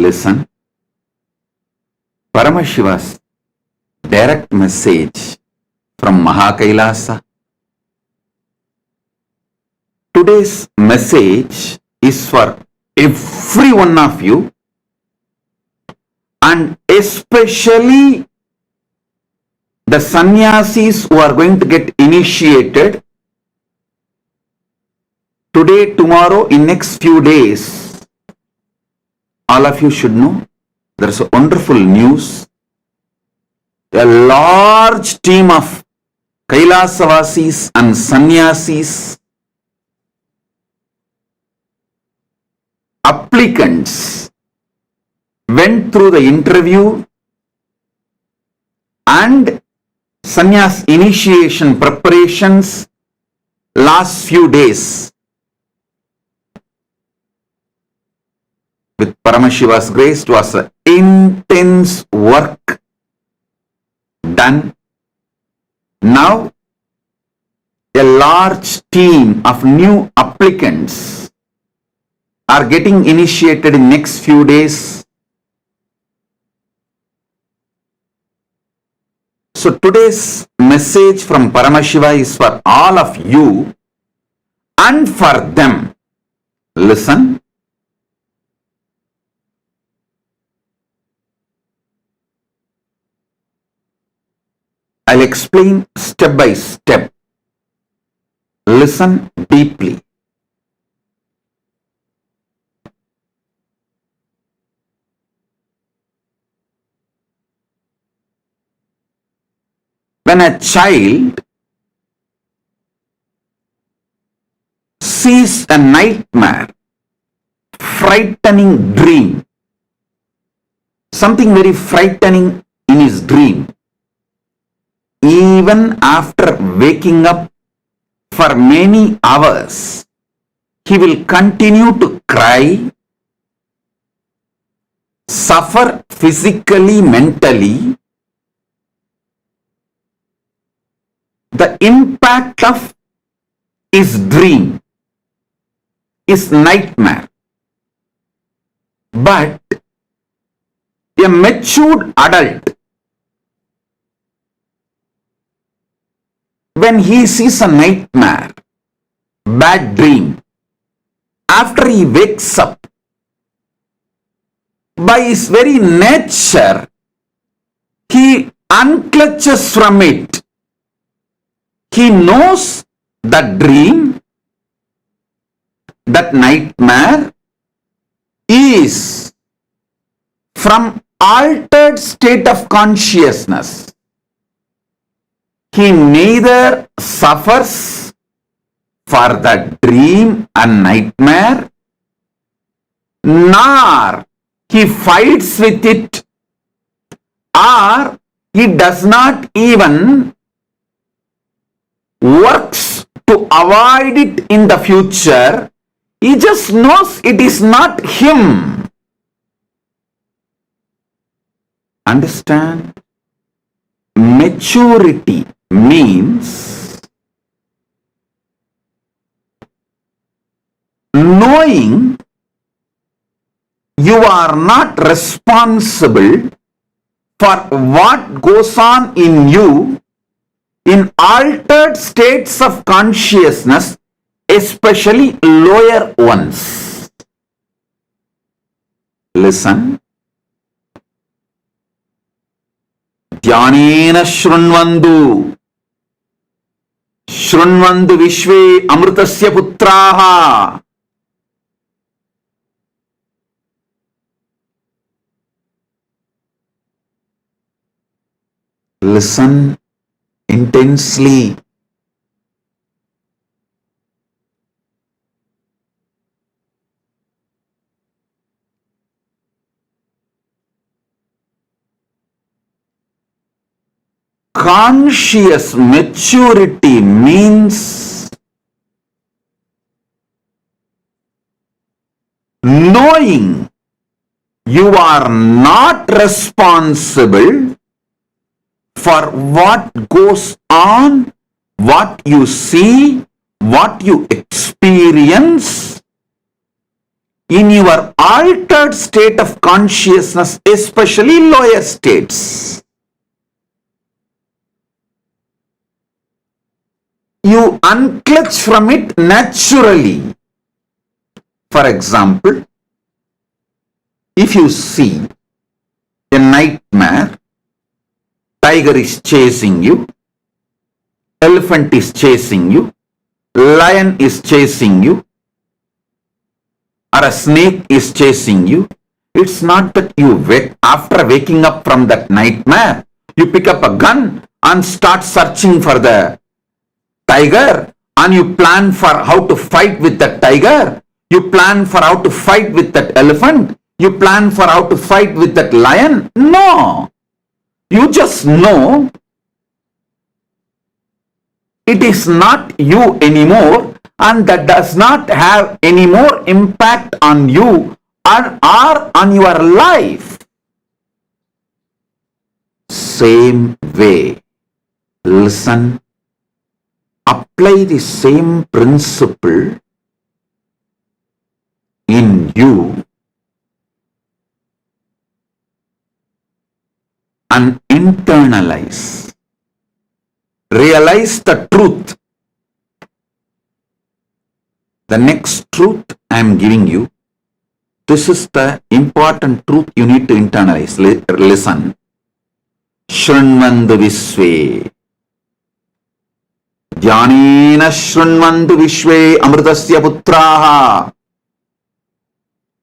Listen. Paramashiva's direct message from Mahakailasa. Today's message is for every one of you, and especially the sannyasis who are going to get initiated today, tomorrow, in next few days. All of you should know there is a wonderful news. A large team of Kailasavasis and sannyasis, applicants, went through the interview and sannyas initiation preparations last few days. With Paramashiva's grace, it was an intense work done. Now, a large team of new applicants are getting initiated in next few days. So today's message from Paramashiva is for all of you and for them. Listen. I'll explain step by step. Listen deeply. When a child sees a nightmare, frightening dream, something very frightening in his dream, even after waking up for many hours, he will continue to cry, suffer physically, mentally. The impact of his dream, his nightmare. But a matured adult, when he sees a nightmare, bad dream, after he wakes up, by his very nature, he unclutches from it. He knows that dream, that nightmare is from altered state of consciousness. He neither suffers for that dream and nightmare, nor he fights with it, or he does not even works to avoid it in the future. He just knows it is not him. Understand? Maturity means knowing you are not responsible for what goes on in you in altered states of consciousness, especially lower ones. Listen. Dhyanena shrunvandu. Shrunvandu vishve amrutasya putraha. Listen intensely. Conscious maturity means knowing you are not responsible for what goes on, what you see, what you experience in your altered state of consciousness, especially lower states, you unclutch from it naturally. For example, if you see a nightmare, tiger is chasing you, elephant is chasing you, lion is chasing you, or a snake is chasing you, it's not that you wake, after waking up from that nightmare, you pick up a gun and start searching for the tiger, and you plan for how to fight with that tiger, you plan for how to fight with that elephant, you plan for how to fight with that lion. No. You just know it is not you anymore, and that does not have any more impact on you or on your life. Same way, listen, apply the same principle in you and internalize. Realize the truth. The next truth I am giving you, this is the important truth you need to internalize. Listen. Shrunvandu Visve. Jnanena Shrunvandu Vishve Amritasya Putraha.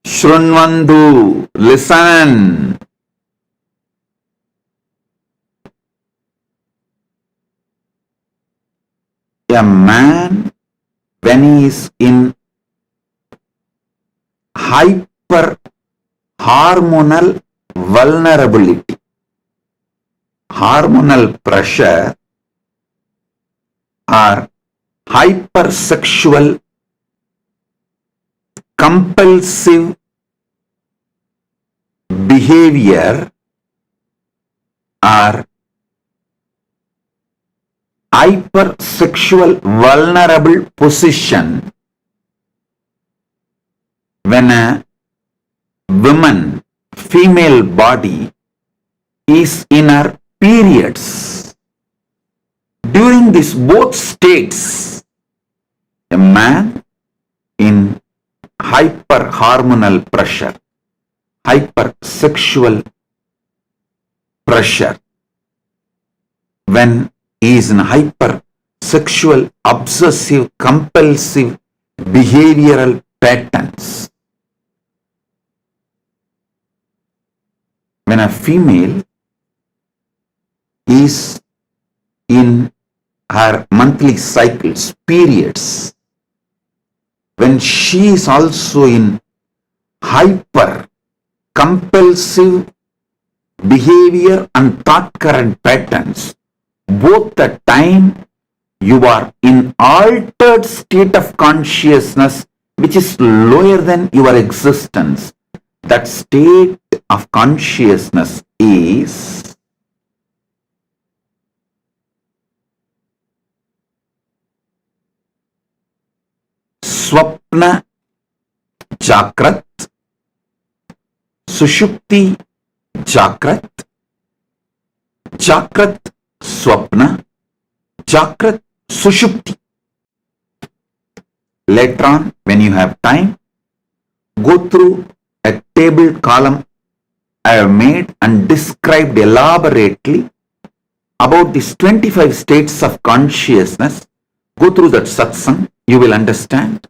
Shrunvandu, listen. A man, when he is in hyper hormonal vulnerability, hormonal pressure, or hypersexual compulsive behavior, or hypersexual vulnerable position, when a woman, female body is in her periods, during these both states, a man in hyper hormonal pressure, hypersexual pressure, when he is in hyper sexual obsessive compulsive behavioral patterns, when a female is in her monthly cycles, periods, when she is also in hyper compulsive behavior and thought current patterns, both the time you are in altered state of consciousness which is lower than your existence. That state of consciousness is Swapna Jakrat, Sushupti Jakrat, Jakrat Swapna, Jakrat Sushupti. Later on, when you have time, go through a table column I have made and described elaborately about these 25 states of consciousness. Go through that satsang, you will understand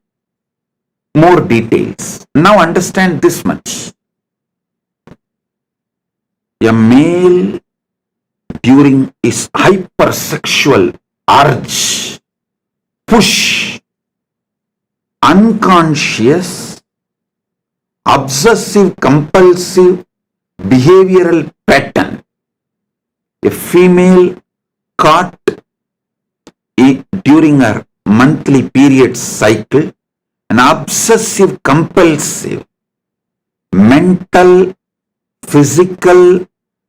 more details. Now understand this much. A male during his hypersexual urge, push, unconscious, obsessive compulsive behavioral pattern, a female caught during her monthly period cycle, an obsessive compulsive mental, physical,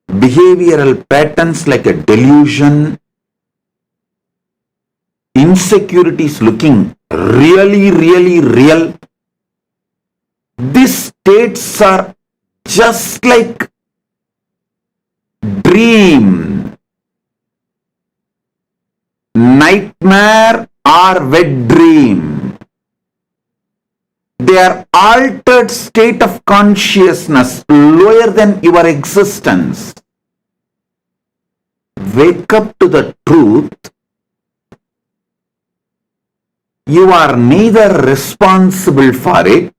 behavioral patterns like a delusion, insecurities looking really real, These states are just like dream, nightmare or wet dream. They are altered state of consciousness lower than your existence. Wake up to the truth. You are neither responsible for it,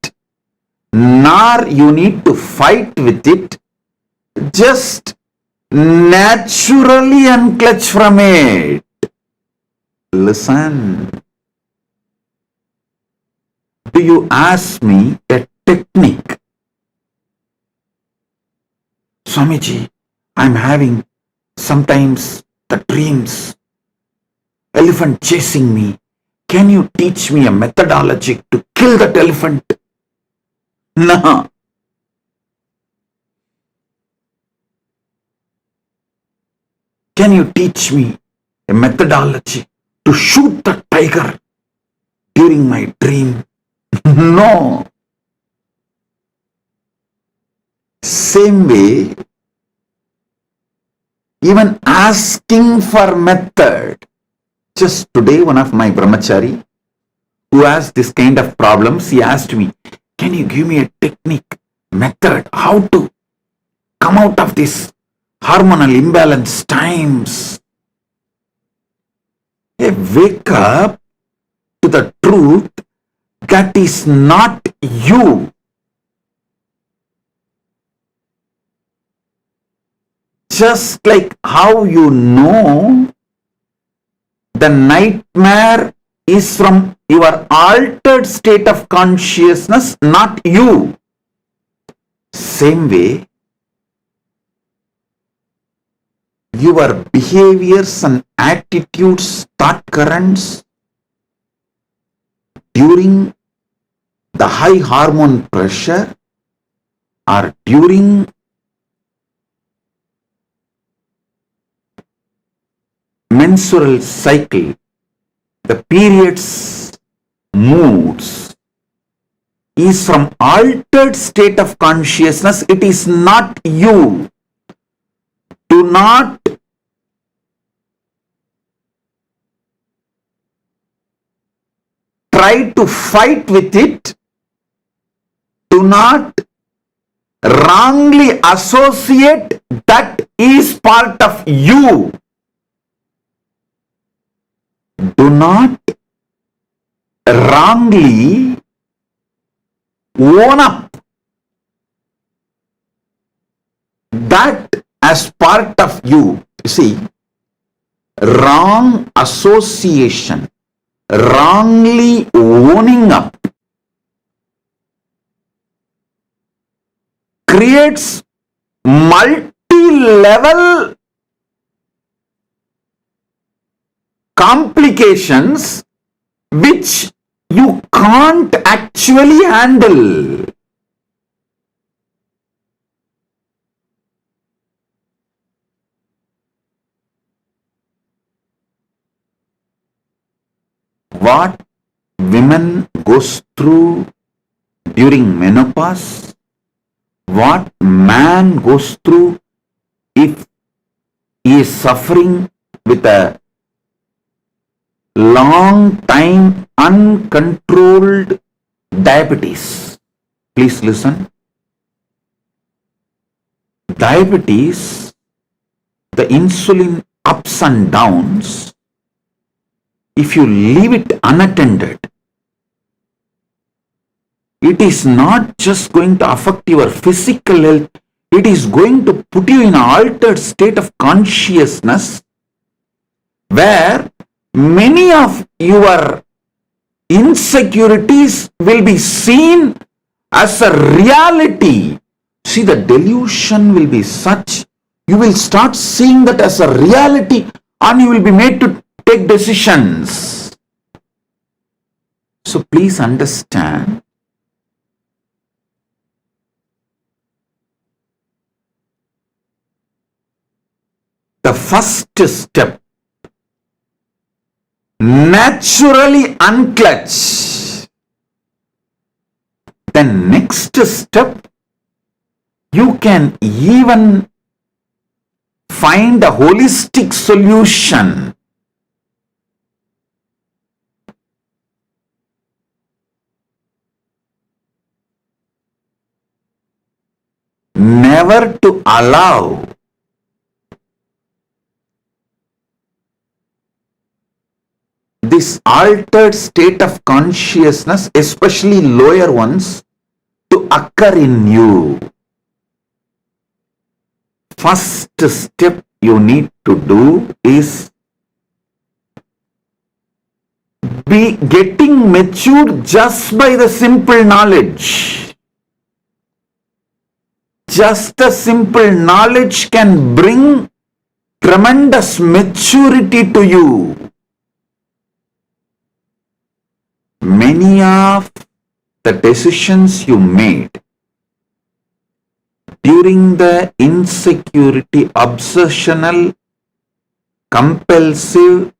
nor you need to fight with it. Just naturally unclutch from it. Listen. Do you ask me a technique? Swamiji, I'm having sometimes the dreams, elephant chasing me. Can you teach me a methodology to kill that elephant? No. Can you teach me a methodology to shoot the tiger during my dream? No. Same way, even asking for method. Just today, one of my brahmachari who has this kind of problems, he asked me, can you give me a technique, method, how to come out of this hormonal imbalance times? Hey, wake up to the truth that is not you. Just like how you know the nightmare is from your altered state of consciousness, not you. Same way, your behaviors and attitudes, thought currents during the high hormone pressure or during menstrual cycle, the periods, moods, is from altered state of consciousness. It is not you. Do not try to fight with it. Do not wrongly associate that is part of you. Do not wrongly own up that as part of you. You see, wrong association, wrongly owning up creates multi-level complications which you can't actually handle. What women goes through during menopause, what man goes through if he is suffering with a long time uncontrolled diabetes. Please listen. Diabetes, the insulin ups and downs, if you leave it unattended, it is not just going to affect your physical health, it is going to put you in an altered state of consciousness where many of your insecurities will be seen as a reality. See, the delusion will be such, you will start seeing that as a reality and you will be made to take decisions. So please understand, the first step, naturally unclutch. then next step, you can even find a holistic solution. Never to allow this altered state of consciousness, especially lower ones, to occur in you. First step you need to do is be getting matured just by the simple knowledge. Just the simple knowledge can bring tremendous maturity to you. Many of the decisions you made during the insecurity, obsessional, compulsive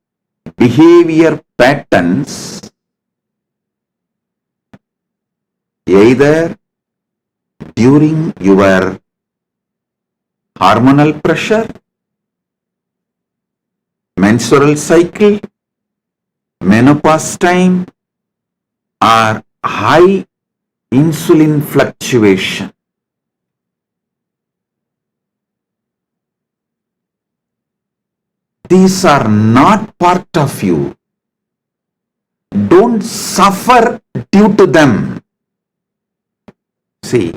behavior patterns, either during your hormonal pressure, menstrual cycle, menopause time, or high insulin fluctuation. These are not part of you. Don't suffer due to them. See,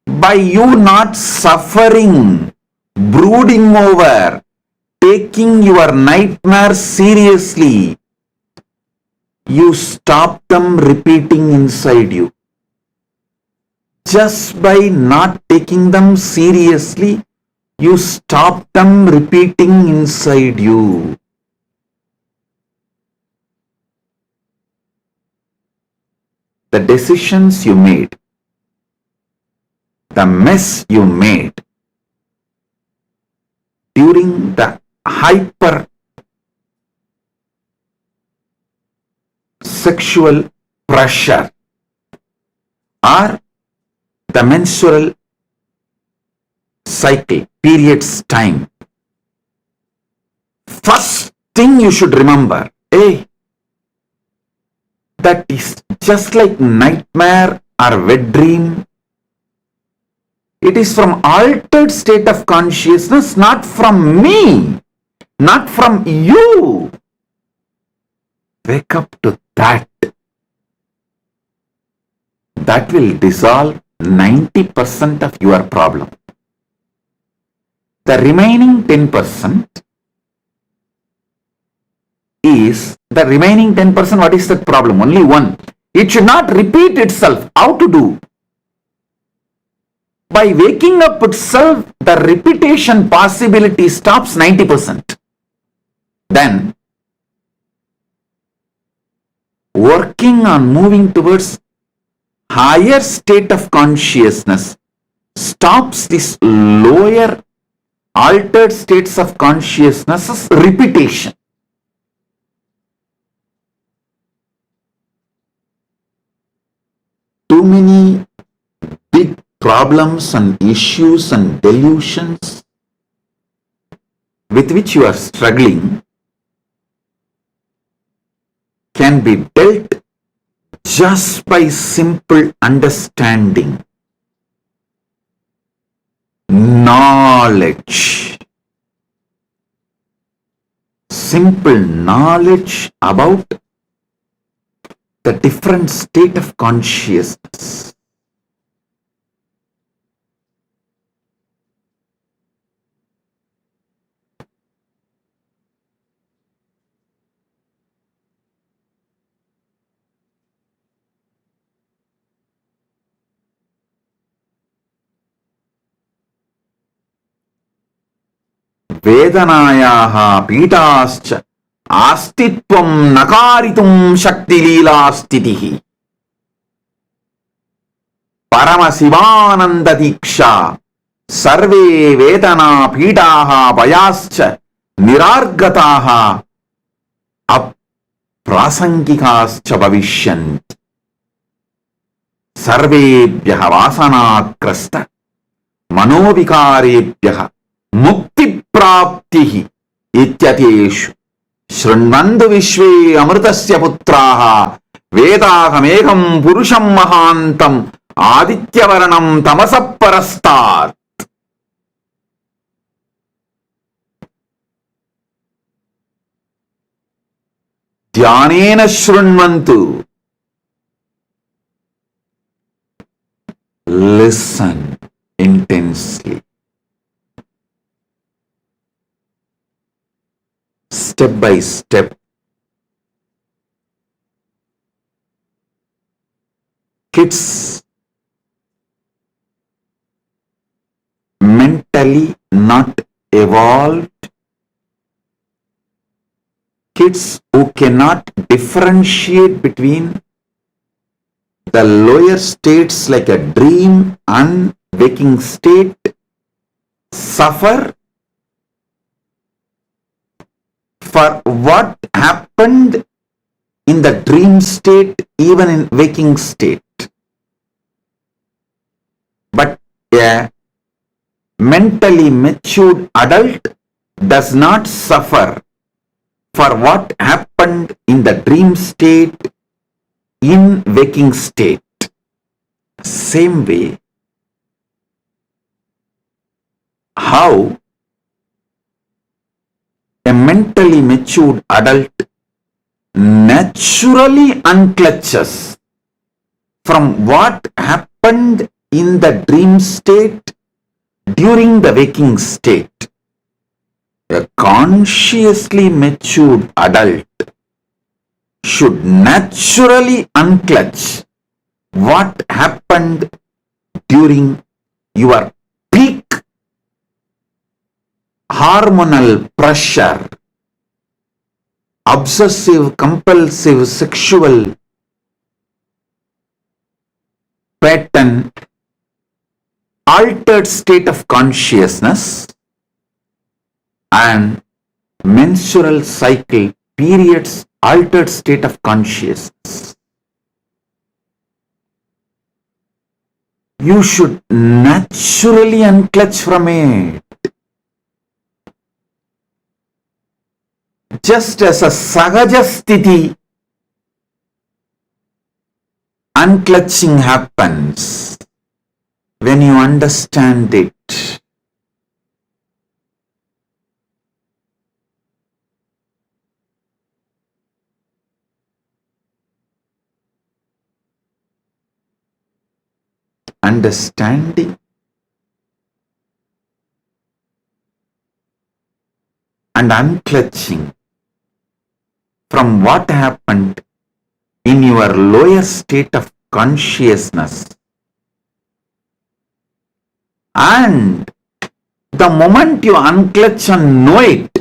by you not suffering, brooding over, taking your nightmare seriously, you stop them repeating inside you. Just by not taking them seriously, you stop them repeating inside you. The decisions you made, the mess you made during the hyper sexual pressure or the menstrual cycle, periods time. First thing you should remember, that is just like nightmare or wet dream. It is from altered state of consciousness, not from me, not from you. Wake up to that. That will dissolve 90% of your problem. The remaining 10% is, what is that problem? Only one. It should not repeat itself. How to do? By waking up itself, the repetition possibility stops 90%. Then, working on moving towards higher state of consciousness stops this lower altered states of consciousness's repetition. Too many big problems and issues and delusions with which you are struggling can be dealt just by simple understanding, knowledge, simple knowledge about the different state of consciousness. Vedanayaha pītāscha astitvam nakaritum shakti leela stitihi Paramasivananda diksha sarve vedana pītāha vayascha nirargataha aprasangikascha bhavishyanti. సర్వేభ్యః వాసనాక్రస్త మనోవికారేభ్యః ముక్తి ప్రాప్తిః ఇత్యతేషు శృణ్వంతు విశ్వే అమృతస్య పుత్రాః వేదాహమేకం పురుషం మహాంతం ఆదిత్యవర్ణం తమసః పరస్తాత్. ధ్యానేన శృణ్వంతు. Listen intensely. Step by step. Kids mentally not evolved, kids who cannot differentiate between the lower states like a dream and waking state suffer for what happened in the dream state, even in waking state. But a mentally matured adult does not suffer for what happened in the dream state, in waking state. Same way, how a mentally matured adult naturally unclutches from what happened in the dream state during the waking state. A consciously matured adult should naturally unclutch what happened during your peak hormonal pressure, obsessive compulsive sexual pattern, altered state of consciousness, and menstrual cycle periods, altered state of consciousness. You should naturally unclutch from it. Just as a sahaja sthiti, unclutching happens when you understand it. Understanding and unclutching from what happened in your lower state of consciousness, and the moment you unclutch and know it,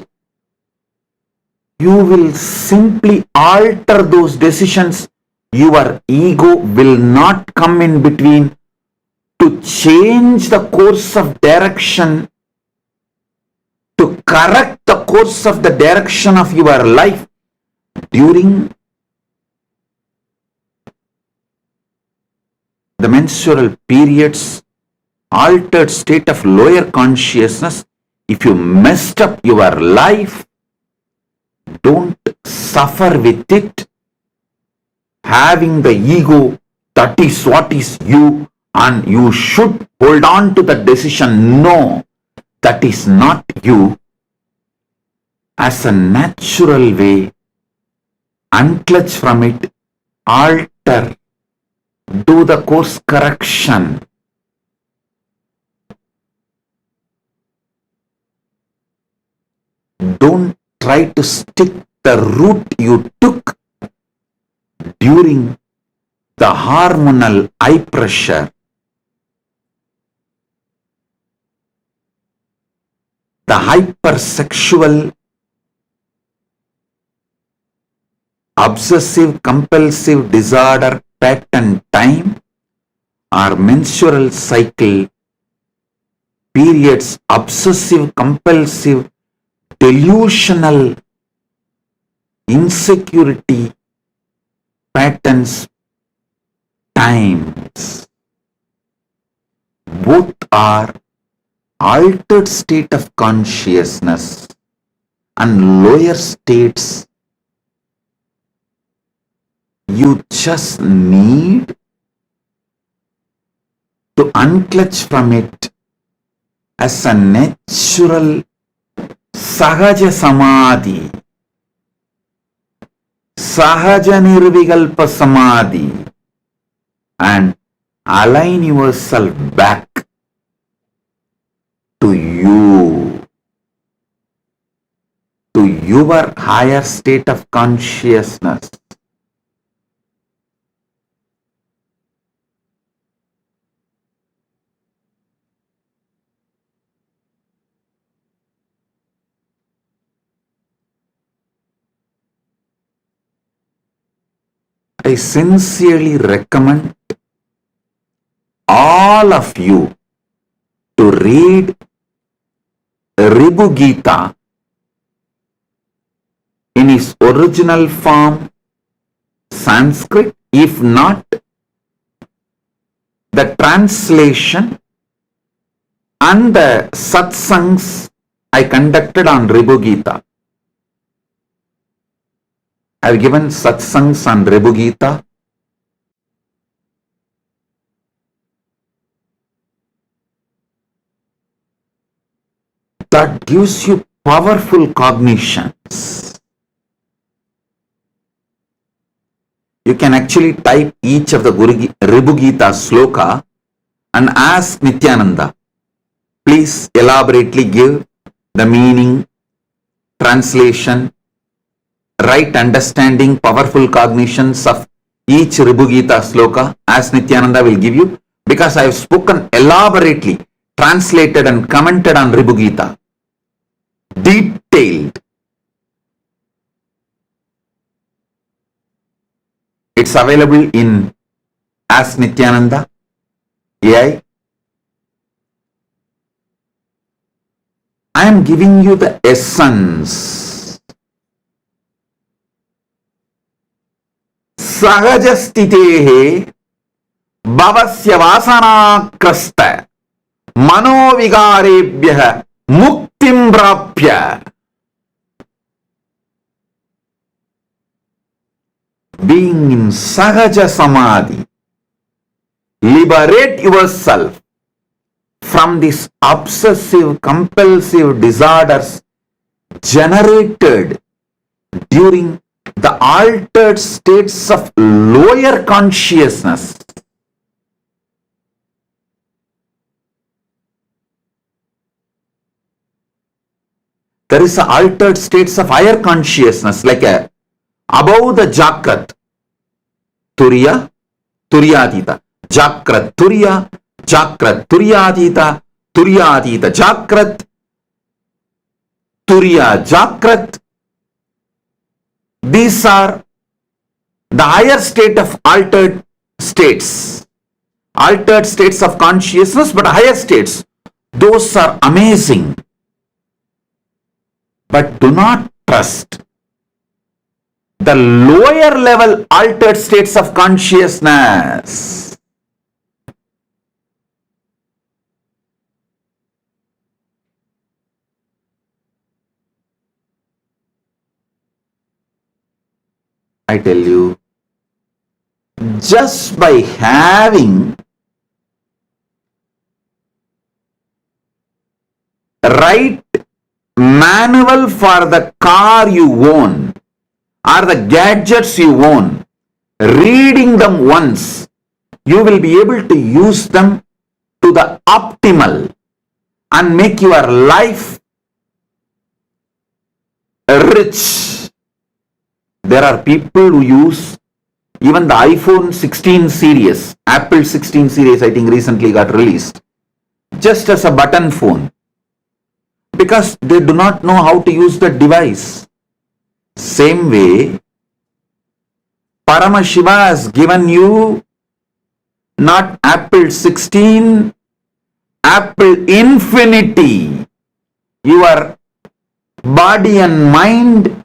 you will simply alter those decisions. Your ego will not come in between to change the course of direction, to correct the course of the direction of your life during the menstrual periods, altered state of lower consciousness. If you messed up your life, don't suffer with it, having the ego that is what is you and you should hold on to the decision. No, that is not you. As a natural way, unclutch from it, alter, do the course correction. Don't try to stick the route you took during the hormonal high pressure, the hypersexual, obsessive compulsive disorder pattern time, or menstrual cycle periods, obsessive compulsive delusional insecurity patterns times. Both are altered state of consciousness and lower states. You just need to unclutch from it as a natural Sahaja Samadhi, Sahaja Nirvikalpa Samadhi, and align yourself back to you, to your higher state of consciousness. I sincerely recommend all of you to read Ribu Gita in its original form, Sanskrit, if not the translation and the satsangs I conducted on Ribu Gita. I have given satsangs on Ribu Gita. That gives you powerful cognitions. You can actually type each of the Ribu Gita sloka and ask Nithyananda, please elaborately give the meaning, translation, right understanding, powerful cognitions of each Ribu Gita sloka, as Nithyananda will give you, because I have spoken elaborately, translated and commented on Ribu Gita. Detailed. It's available in Ask Nithyananda AI. I am giving you the essence. Sahajastitehe bhavasya vasanakrasta manovigarebhyah muktim prapya. Being in Sahaja Samadhi, liberate yourself from these obsessive, compulsive disorders generated during the altered states of lower consciousness. There is an altered states of higher consciousness, like a above the Jakrat, Turiya, Turyadita, Jakrat, Turiya, Jakrat, Turyadita, Turyadita, Jakrat, Turiya, Jakrat. These are the higher state of altered states of consciousness, but higher states. Those are amazing. But do not trust the lower level altered states of consciousness. I tell you, just by having right manual for the car you own or the gadgets you own, reading them once, you will be able to use them to the optimal and make your life rich. There are people who use even the iPhone 16 series, Apple 16 series, I think recently got released, just as a button phone, because they do not know how to use the device. Same way, Paramashiva has given you not Apple 16, Apple Infinity. Your body and mind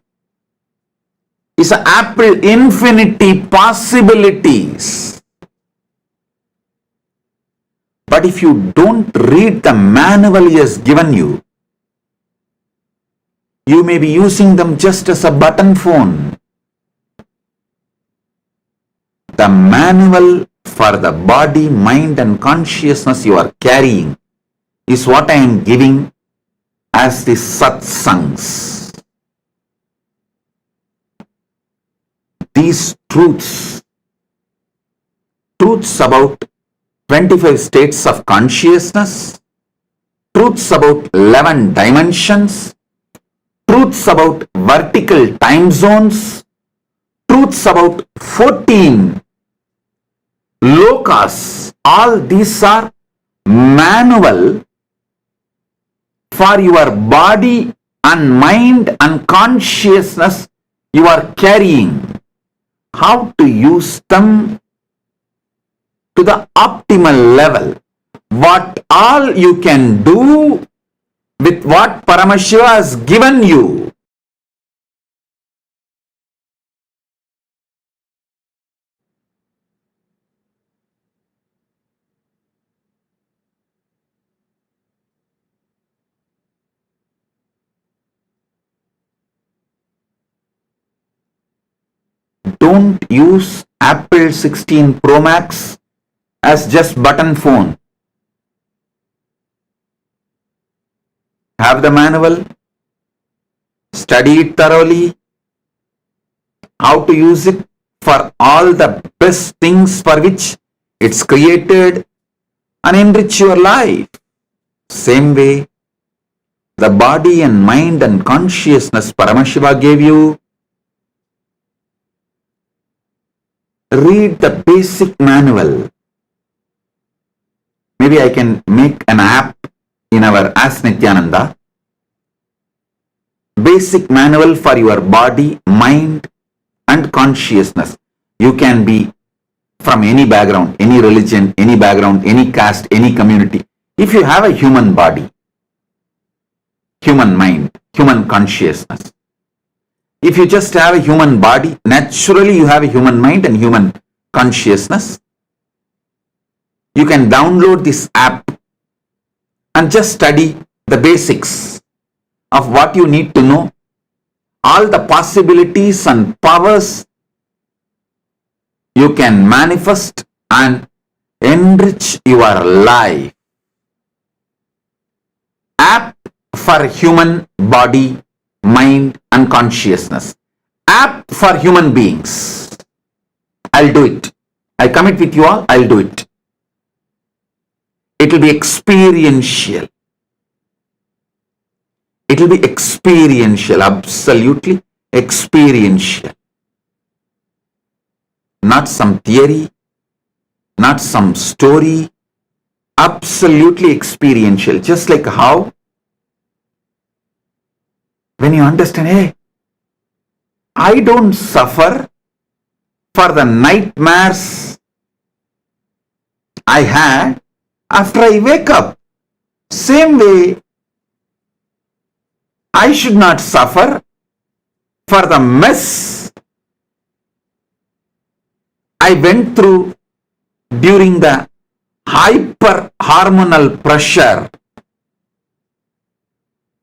is an Apple Infinity possibilities. But if you don't read the manual he has given you, you may be using them just as a button phone. The manual for the body, mind and consciousness you are carrying is what I am giving as the satsangs. These truths about 25 states of consciousness, truths about 11 dimensions, truths about vertical time zones, truths about 14 lokas, all these are manual for your body and mind and consciousness you are carrying. How to use them to the optimal level. What all you can do with what Paramashiva has given you. Don't use Apple 16 Pro Max as just button phone. Have the manual, study it thoroughly, how to use it for all the best things for which it's created, and enrich your life. Same way, the body and mind and consciousness Paramashiva gave you. Read the basic manual. Maybe I can make an app in our Ask Nithyananda. Basic manual for your body, mind and consciousness. You can be from any background, any religion, any background, any caste, any community. If you have a human body, human mind, human consciousness, if you just have a human body, naturally you have a human mind and human consciousness. You can download this app and just study the basics of what you need to know, all the possibilities and powers you can manifest and enrich your life. App for human body, mind and consciousness. App for human beings. I'll do it. I commit with you all, I'll do it. It will be experiential. It will be experiential, absolutely experiential. Not some theory, not some story, absolutely experiential. Just like how when you understand, hey, I don't suffer for the nightmares I had after I wake up. Same way, I should not suffer for the mess I went through during the hyper hormonal pressure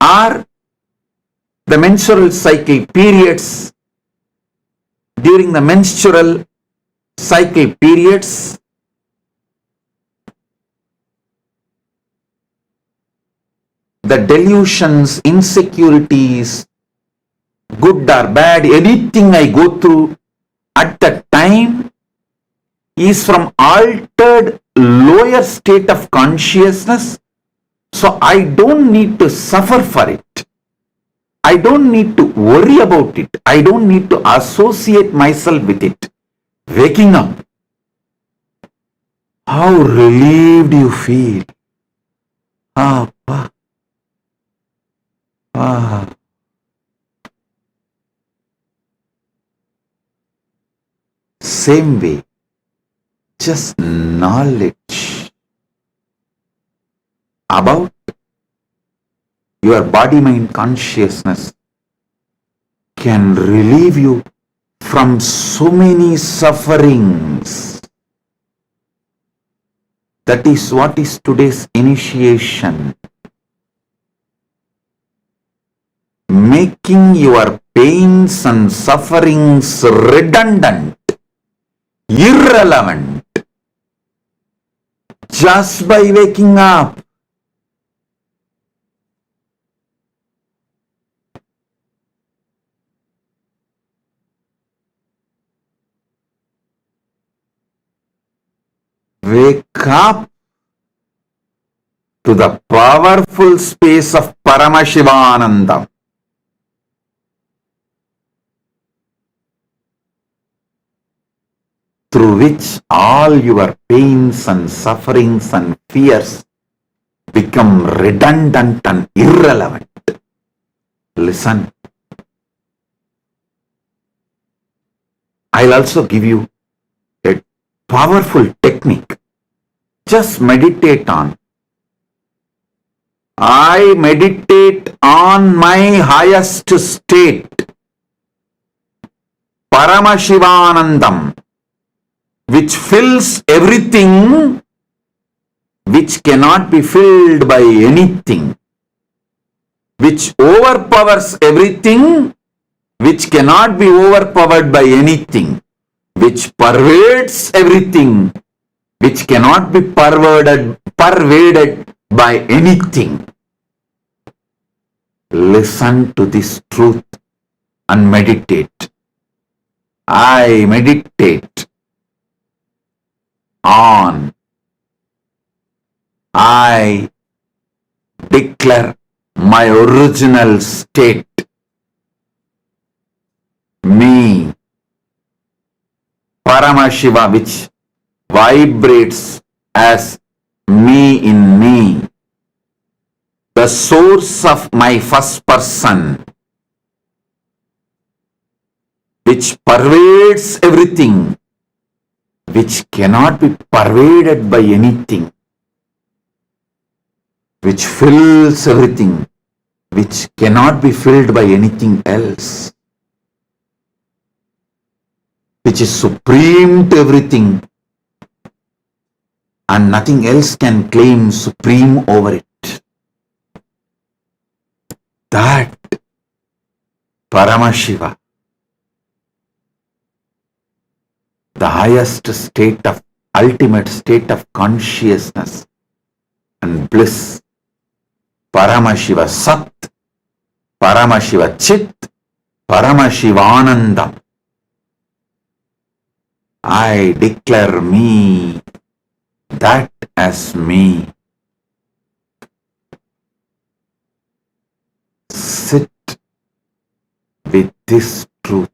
or the menstrual cycle periods. During the menstrual cycle periods, the delusions, insecurities, good or bad, anything I go through at that time is from altered lower state of consciousness. So I don't need to suffer for it. I don't need to worry about it. I don't need to associate myself with it. Waking up, how relieved you feel. Same way, just knowledge about your body, mind, consciousness can relieve you from so many sufferings. That is what is today's initiation. Making your pains and sufferings redundant, irrelevant, just by waking up. Wake up to the powerful space of Paramashivananda. Through which all your pains and sufferings and fears become redundant and irrelevant. Listen. I'll also give you a powerful technique. Just meditate on. I meditate on my highest state, Paramashivanandam, which fills everything which cannot be filled by anything, which overpowers everything which cannot be overpowered by anything, which pervades everything which cannot be pervaded by anything. Listen to this truth and meditate. I meditate on. I declare my original state, me, Paramashiva, which vibrates as me in me, the source of my first person, which pervades everything, which cannot be pervaded by anything, which fills everything, which cannot be filled by anything else, which is supreme to everything, and nothing else can claim supreme over it. That Paramashiva, the highest state of, ultimate state of consciousness and bliss, Paramashiva Sat, Paramashiva Chit, Paramashivananda. I declare me, that as me. Sit with this truth.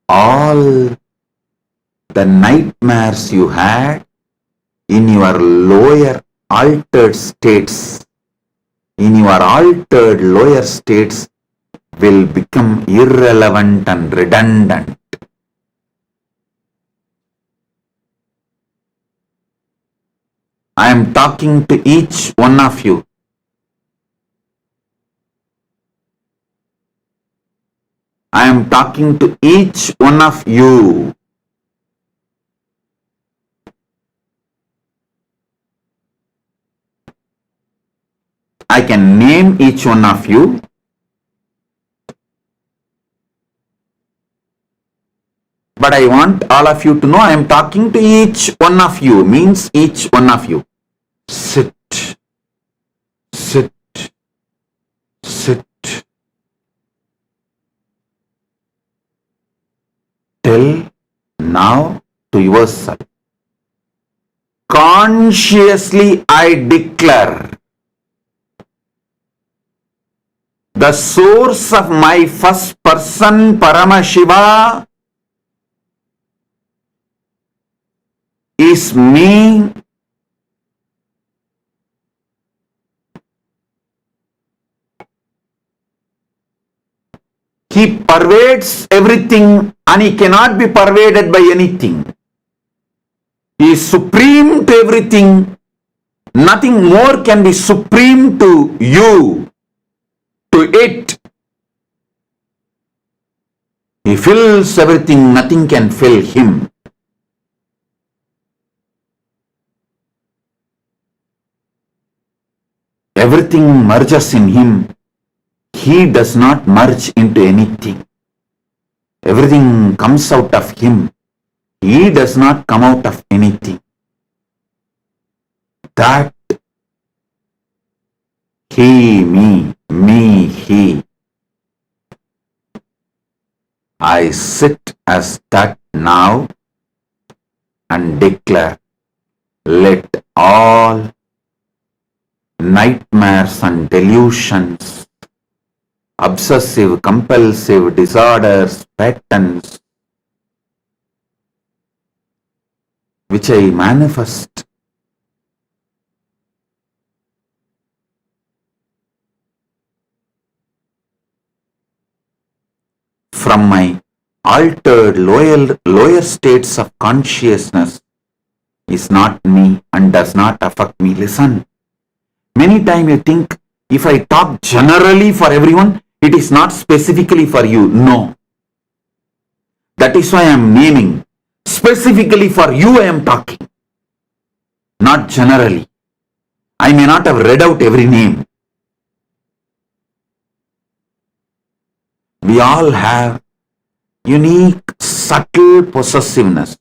All the nightmares you had in your lower altered states, will become irrelevant and redundant. I am talking to each one of you. I am talking to each one of you. I can name each one of you. But I want all of you to know I am talking to each one of you, means each one of you. Sit, sit, sit. Tell now to yourself. Consciously I declare the source of my first person, Paramashiva, is me. He pervades everything and he cannot be pervaded by anything. He is supreme to everything. Nothing more can be supreme to you, to it. He fills everything, nothing can fill him. everything merges in him. He does not merge into anything. Everything comes out of him. He does not come out of anything. That he, me, he. I sit as that now and declare, let all nightmares and delusions, obsessive, compulsive disorders, patterns, which I manifest, from my altered lower states of consciousness is not me and does not affect me. Listen, many times you think if I talk generally for everyone, it is not specifically for you. No. That is why I am naming. Specifically for you I am talking, not generally. I may not have read out every name. We all have unique, subtle possessiveness.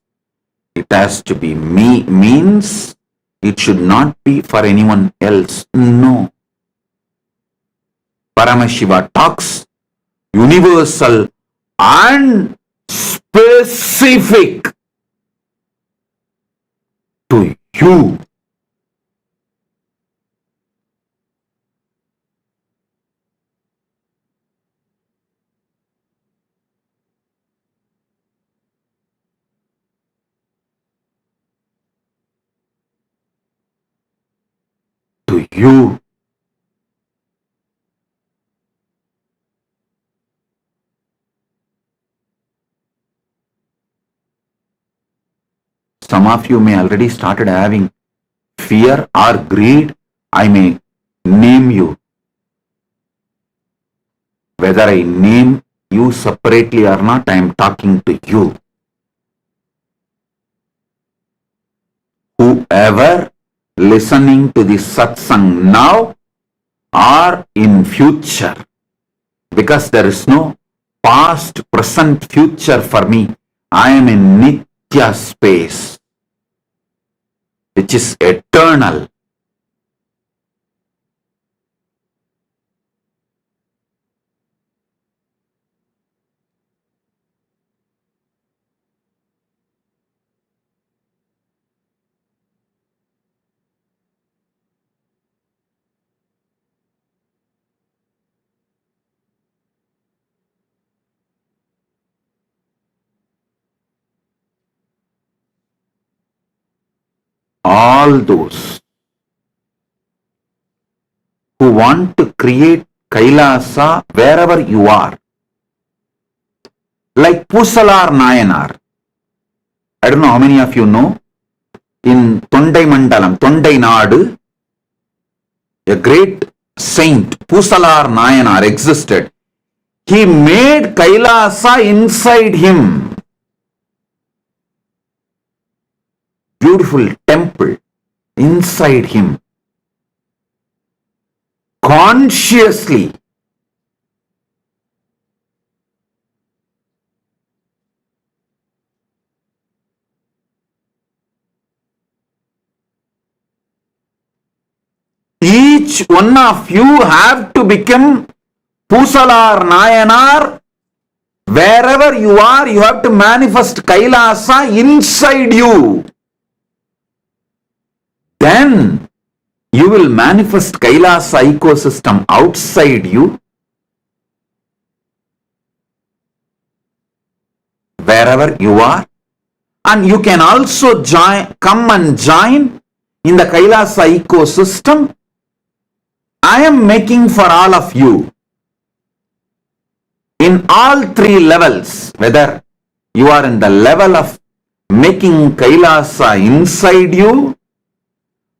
It has to be me, means it should not be for anyone else. No. Paramashiva talks universal and specific to you. To you. Some of you may already started having fear or greed. I may name you. Whether I name you separately or not, I am talking to you. Whoever listening to this satsang now or in future, because there is no past, present, future for me. I am in Nithya space, which is eternal. All those who want to create Kailasa wherever you are, like Pusalar Nayanar. I don't know how many of you know, in Tondai Mandalam, Tondai Nadu, a great saint, Pusalar Nayanar, existed. He made Kailasa inside him. Beautiful temple inside him. Consciously. Each one of you have to become Pusalar Nayanar. Wherever you are, you have to manifest Kailasa inside you. Then you will manifest Kailasa ecosystem outside you. Wherever you are. And you can also come and join in the Kailasa ecosystem. I am making for all of you. In all three levels, whether you are in the level of making Kailasa inside you,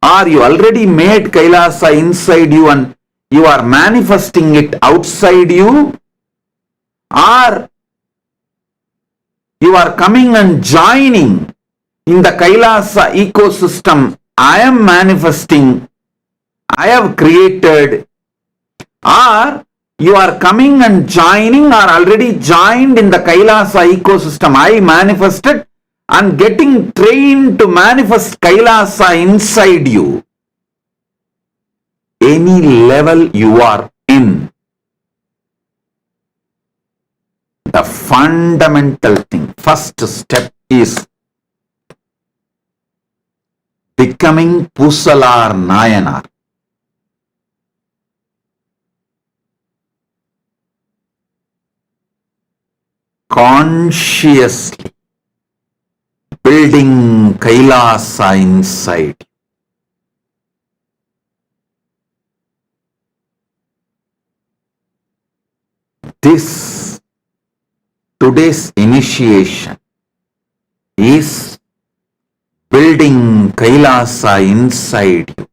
or you already made Kailasa inside you and you are manifesting it outside you, or you are coming and joining in the Kailasa ecosystem I am manifesting I have created, or you are coming and joining or already joined in the Kailasa ecosystem. I manifested and getting trained to manifest Kailasa inside you. Any level you are in, the fundamental thing, first step is becoming Pusalar Nayanar. Consciously building Kailasa inside. This today's initiation is building Kailasa inside you.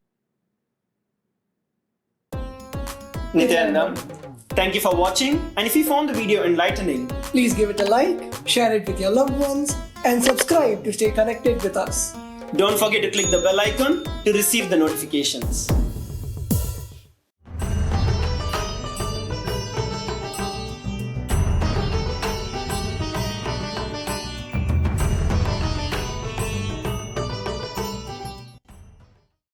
Nithyananda, thank you for watching, and if you found the video enlightening, please give it a like, share it with your loved ones, and subscribe to stay connected with us. don't forget to click the bell icon to receive the notifications.